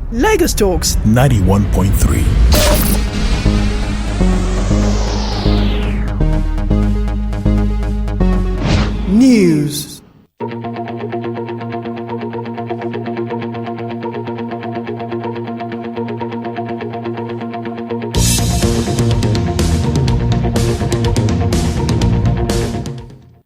Lagos Talks 91.3. News.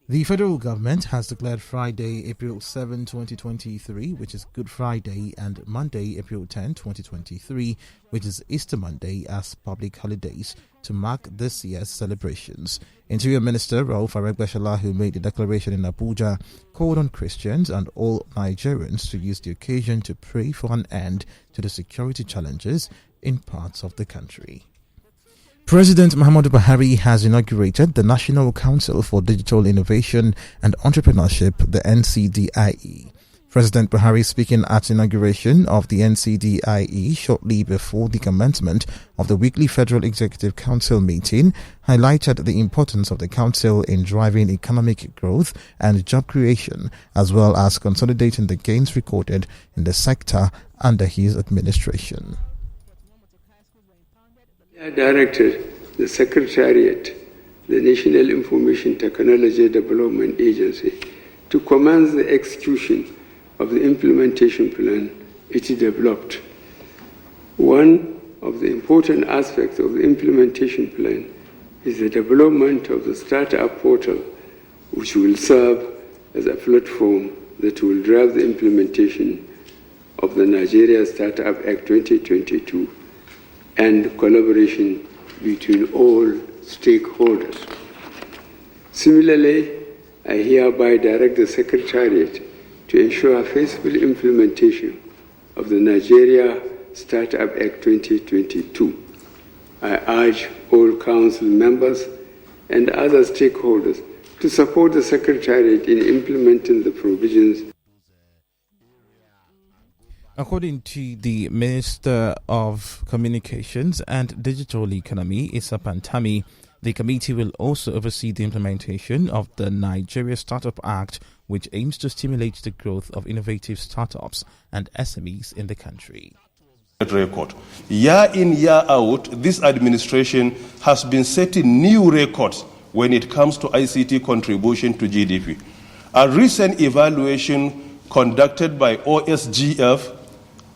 The federal government has declared Friday, April 7, 2023, which is Good Friday, and Monday, April 10, 2023, which is Easter Monday, as public holidays to mark this year's celebrations. Interior Minister Rauf Aregbesola, who made the declaration in Abuja, called on Christians and all Nigerians to use the occasion to pray for an end to the security challenges in parts of the country. President Muhammadu Buhari has inaugurated the National Council for Digital Innovation and Entrepreneurship, the NCDIE. President Buhari, speaking at inauguration of the NCDIE shortly before the commencement of the weekly Federal Executive Council meeting, highlighted the importance of the council in driving economic growth and job creation, as well as consolidating the gains recorded in the sector under his administration. I directed the Secretariat, the National Information Technology Development Agency, to commence the execution of the implementation plan it developed. One of the important aspects of the implementation plan is the development of the startup portal, which will serve as a platform that will drive the implementation of the Nigeria Startup Act 2022 and collaboration between all stakeholders. Similarly, I hereby direct the Secretariat to ensure faithful implementation of the Nigeria Startup Act 2022. I urge all Council members and other stakeholders to support the Secretariat in implementing the provisions. According to the Minister of Communications and Digital Economy, Issa Pantami, the committee will also oversee the implementation of the Nigeria Startup Act, which aims to stimulate the growth of innovative startups and SMEs in the country. Record. Year in, year out, this administration has been setting new records when it comes to ICT contribution to GDP. A recent evaluation conducted by OSGF,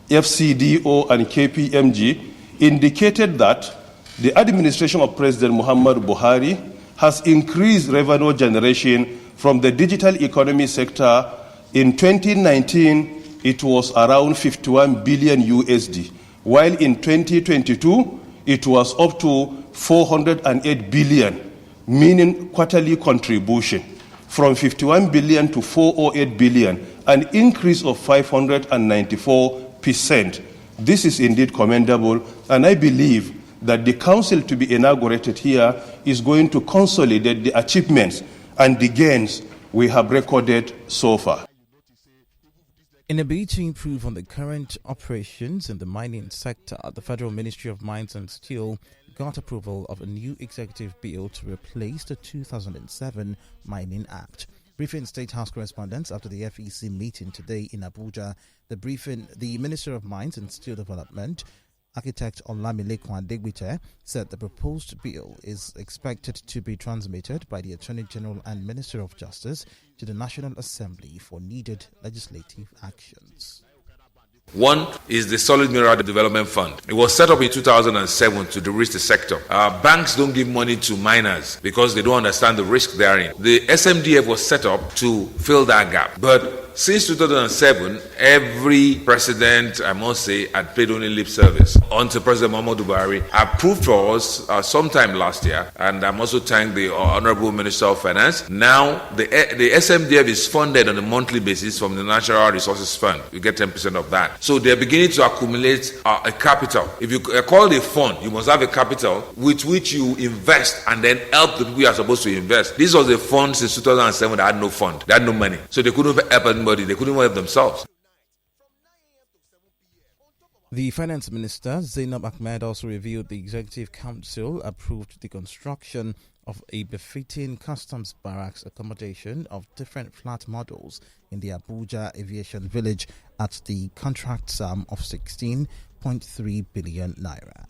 FCDO and KPMG indicated that the administration of President Muhammadu Buhari has increased revenue generation from the digital economy sector. In 2019, it was around 51 billion USD, while in 2022, it was up to 408 billion, meaning quarterly contribution from 51 billion to 408 billion, an increase of 594%. This is indeed commendable, and I believe that the council to be inaugurated here is going to consolidate the achievements and the gains we have recorded so far. In a bid to improve on the current operations in the mining sector, the Federal Ministry of Mines and Steel got approval of a new executive bill to replace the 2007 Mining Act. Briefing State House correspondents after the FEC meeting today in Abuja. The Minister of Mines and Steel Development, Architect Olamilekan Adegbite, said the proposed bill is expected to be transmitted by the Attorney General and Minister of Justice to the National Assembly for needed legislative actions. One is the Solid Mineral Development Fund. It was set up in 2007 to de-risk the sector. Banks don't give money to miners because they don't understand the risk therein. The SMDF was set up to fill that gap. But since 2007, every president, I must say, had paid only lip service until President Muhammadu Buhari approved for us sometime last year. And I must also thank the Honorable Minister of Finance. Now, the SMDF is funded on a monthly basis from the Natural Resources Fund. You get 10% of that. So they're beginning to accumulate a capital. If you call it a fund, you must have a capital with which you invest and then help the people you are supposed to invest. This was a fund since 2007 that had no fund. They had no money. So they couldn't help anybody. They couldn't help themselves. The Finance Minister, Zainab Ahmed, also revealed the Executive Council approved the construction of a befitting customs barracks accommodation of different flat models in the Abuja Aviation Village at the contract sum of 16.3 billion naira.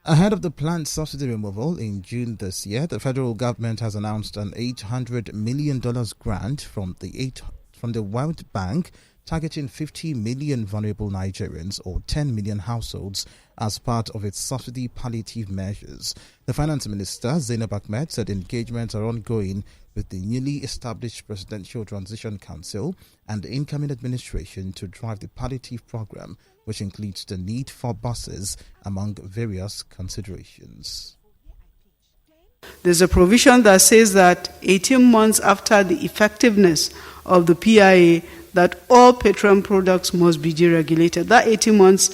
Ahead of the planned subsidy removal in June this year, the federal government has announced an $800 million grant from the World Bank targeting 50 million vulnerable Nigerians or 10 million households as part of its subsidy palliative measures. The Finance Minister, Zainab Ahmed, said engagements are ongoing with the newly established Presidential Transition Council and the incoming administration to drive the palliative program, which includes the need for buses, among various considerations. There's a provision that says that 18 months after the effectiveness of the PIA, that all petroleum products must be deregulated. That 18 months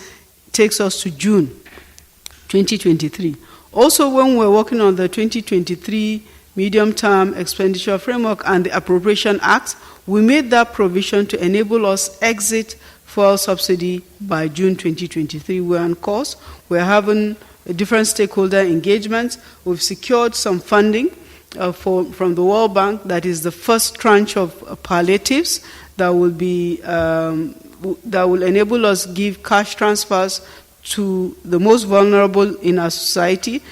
takes us to June 2023. Also, when we're working on the 2023 Medium-Term Expenditure Framework and the Appropriation Act, we made that provision to enable us exit fuel subsidy by June 2023. We're on course. We're having different stakeholder engagements. We've secured some funding from the World Bank. That is the first tranche of palliatives that will enable us to give cash transfers to the most vulnerable in our society.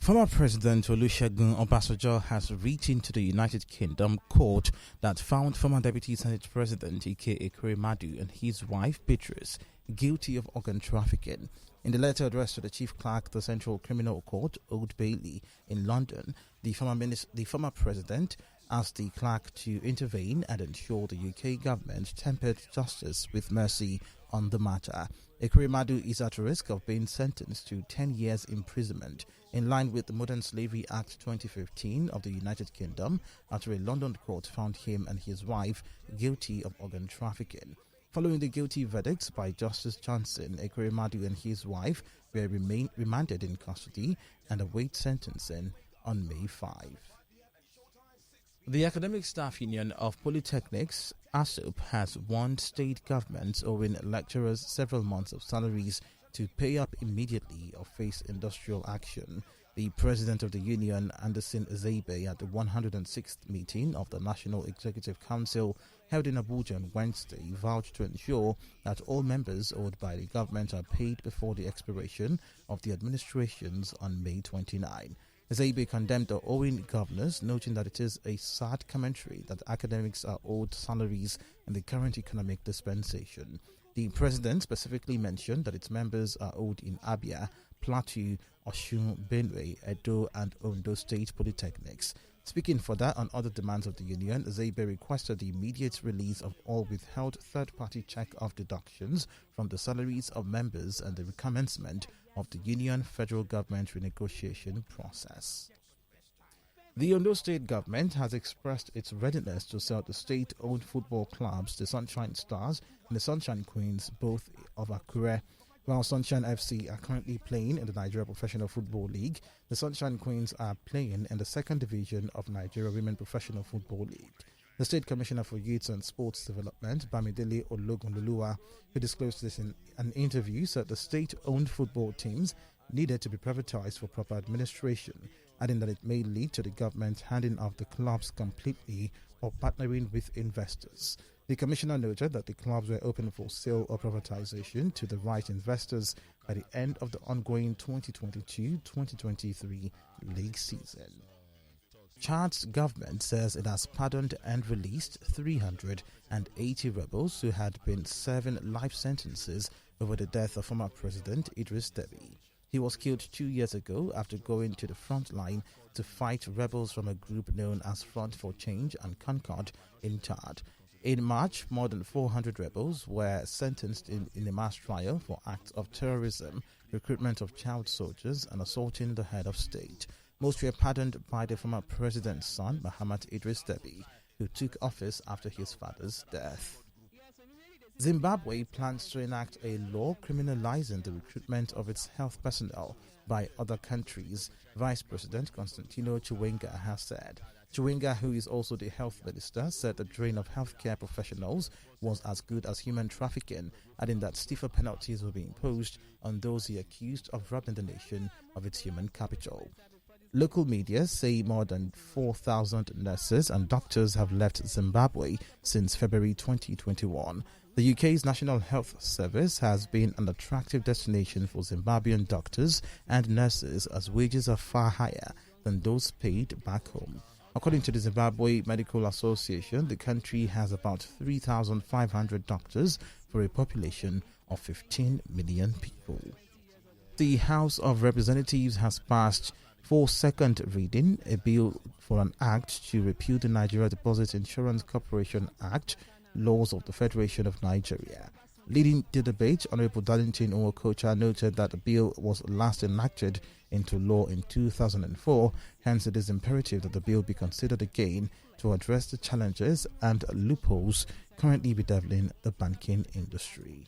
Former President Olusegun Obasanjo has written to the United Kingdom court that found former Deputy Senate President Ike Ekweremadu and his wife Beatrice guilty of organ trafficking. In the letter addressed to the Chief Clerk, the Central Criminal Court, Old Bailey, in London, the former president asked the clerk to intervene and ensure the UK government tempered justice with mercy on the matter. Ekweremadu is at risk of being sentenced to 10 years imprisonment in line with the Modern Slavery Act 2015 of the United Kingdom after a London court found him and his wife guilty of organ trafficking. Following the guilty verdicts by Justice Johnson, Ekweremadu and his wife were remanded in custody and await sentencing on May 5. The Academic Staff Union of Polytechnics, ASUP, has warned state governments owing lecturers several months of salaries to pay up immediately or face industrial action. The president of the union, Anderson Ezeibe, at the 106th meeting of the National Executive Council held in Abuja on Wednesday, vowed to ensure that all members owed by the government are paid before the expiration of the administrations on May 29. Ezeibe condemned the owing governors, noting that it is a sad commentary that academics are owed salaries in the current economic dispensation. The president specifically mentioned that its members are owed in Abia, Plateau, Osun, Benue, Edo, and Ondo State Polytechnics. Speaking further on other demands of the union, Ezeibe requested the immediate release of all withheld third-party check-off deductions from the salaries of members and the recommencement of the union-federal government renegotiation process. The Ondo State government has expressed its readiness to sell the state-owned football clubs, the Sunshine Stars and the Sunshine Queens, both of Akure. While Sunshine FC are currently playing in the Nigeria Professional Football League, the Sunshine Queens are playing in the second division of Nigeria Women Professional Football League. The State Commissioner for Youth and Sports Development, Bamidele Ologunloluwa, who disclosed this in an interview, said the state-owned football teams needed to be privatized for proper administration, adding that it may lead to the government handing off the clubs completely or partnering with investors. The Commissioner noted that the clubs were open for sale or privatization to the right investors by the end of the ongoing 2022-2023 league season. Chad's government says it has pardoned and released 380 rebels who had been serving life sentences over the death of former President Idris Deby. He was killed 2 years ago after going to the front line to fight rebels from a group known as Front for Change and Concord in Chad. In March, more than 400 rebels were sentenced in a mass trial for acts of terrorism, recruitment of child soldiers, and assaulting the head of state. Most were pardoned by the former president's son, Muhammad Idris Deby, who took office after his father's death. Zimbabwe plans to enact a law criminalizing the recruitment of its health personnel by other countries, Vice President Constantino Chiwenga has said. Chwenga, who is also the health minister, said the drain of healthcare professionals was as good as human trafficking, adding that stiffer penalties will be imposed on those he accused of robbing the nation of its human capital. Local media say more than 4,000 nurses and doctors have left Zimbabwe since February 2021. The UK's National Health Service has been an attractive destination for Zimbabwean doctors and nurses as wages are far higher than those paid back home. According to the Zimbabwe Medical Association, the country has about 3,500 doctors for a population of 15 million people. The House of Representatives has passed for second reading a bill for an act to repeal the Nigeria Deposit Insurance Corporation Act, laws of the Federation of Nigeria. Leading the debate, Honorable Darlington Nwokocha noted that the bill was last enacted into law in 2004, hence it is imperative that the bill be considered again to address the challenges and loopholes currently bedeviling the banking industry.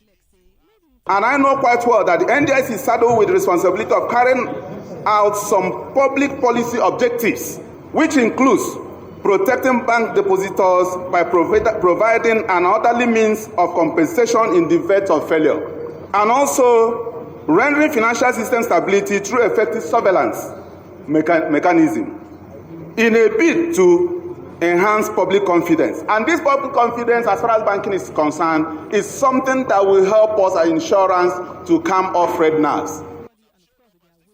And I know quite well that the NDIC is saddled with the responsibility of carrying out some public policy objectives, which includes protecting bank depositors by providing an orderly means of compensation in the event of failure, and also rendering financial system stability through effective surveillance mechanism in a bid to enhance public confidence. And this public confidence, as far as banking is concerned, is something that will help us as insurance to calm off red nerves.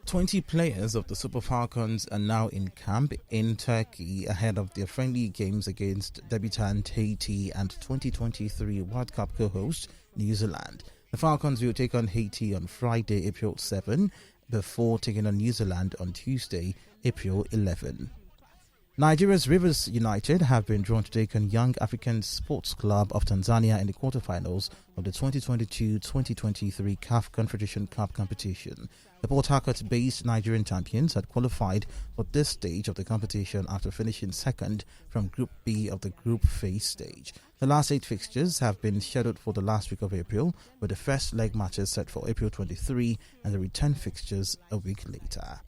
20 players of the Super Falcons are now in camp in Turkey ahead of their friendly games against debutant Haiti and 2023 World Cup co-host New Zealand. The Falcons will take on Haiti on Friday, April 7, before taking on New Zealand on Tuesday, April 11. Nigeria's Rivers United have been drawn to take on Young African Sports Club of Tanzania in the quarterfinals of the 2022-2023 CAF Confederation Cup competition. The Port Harcourt-based Nigerian champions had qualified for this stage of the competition after finishing second from Group B of the group phase stage. The last 8 fixtures have been scheduled for the last week of April, with the first leg matches set for April 23 and the return fixtures a week later.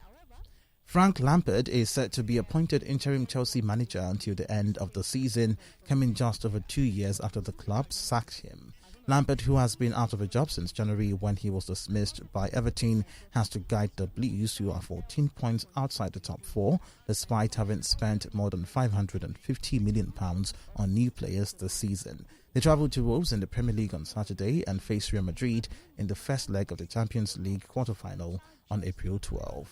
Frank Lampard is set to be appointed interim Chelsea manager until the end of the season, coming just over 2 years after the club sacked him. Lampard, who has been out of a job since January when he was dismissed by Everton, has to guide the Blues, who are 14 points outside the top 4, despite having spent more than £550 million on new players this season. They travel to Wolves in the Premier League on Saturday and face Real Madrid in the first leg of the Champions League quarter-final on April 12.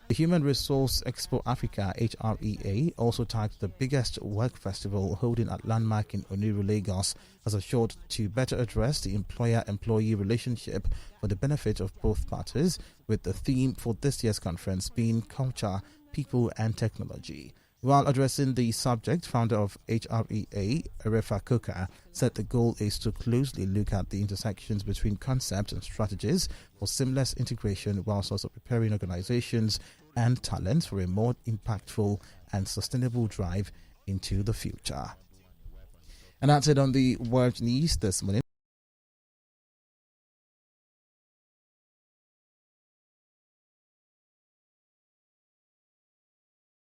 The Human Resource Expo Africa (HREA) also tagged the biggest work festival holding at landmark in Oniru, Lagos, as a shot to better address the employer-employee relationship for the benefit of both parties, with the theme for this year's conference being Culture, People and Technology. While addressing the subject, founder of HREA, Arefa Koka, said the goal is to closely look at the intersections between concepts and strategies for seamless integration, whilst also preparing organizations and talents for a more impactful and sustainable drive into the future. And that's it on the World News this morning.